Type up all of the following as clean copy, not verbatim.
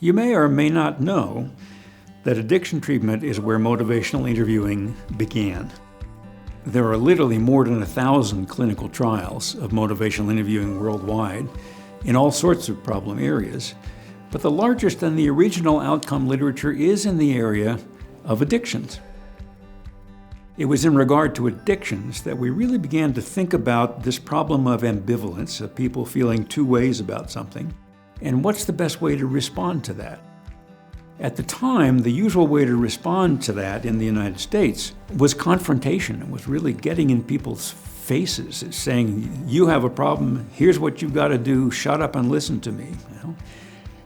You may or may not know that addiction treatment is where motivational interviewing began. There are literally more than 1,000 clinical trials of motivational interviewing worldwide in all sorts of problem areas, but the largest and the original outcome literature is in the area of addictions. It was in regard to addictions that we really began to think about this problem of ambivalence, of people feeling two ways about something, and what's the best way to respond to that. At the time, the usual way to respond to that in the United States was confrontation. It was really getting in people's faces, saying, you have a problem, here's what you've got to do, shut up and listen to me.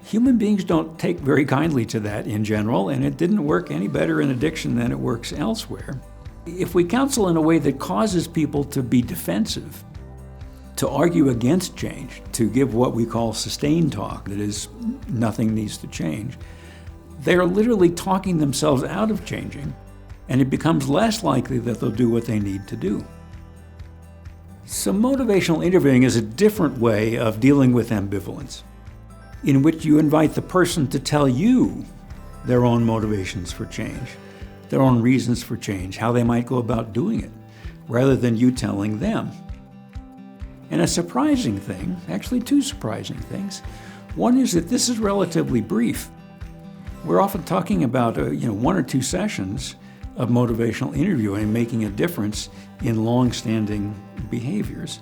Human beings don't take very kindly to that in general, and it didn't work any better in addiction than it works elsewhere. If we counsel in a way that causes people to be defensive, to argue against change, to give what we call sustained talk, that is, nothing needs to change, they are literally talking themselves out of changing, and it becomes less likely that they'll do what they need to do. So motivational interviewing is a different way of dealing with ambivalence, in which you invite the person to tell you their own motivations for change, their own reasons for change, how they might go about doing it, rather than you telling them. And a surprising thing, actually two surprising things. One is that this is relatively brief. We're often talking about one or two sessions of motivational interviewing making a difference in long-standing behaviors.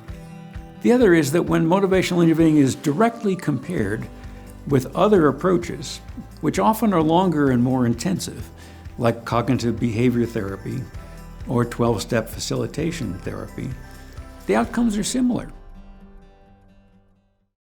The other is that when motivational interviewing is directly compared with other approaches, which often are longer and more intensive, like cognitive behavior therapy or 12-step facilitation therapy, the outcomes are similar.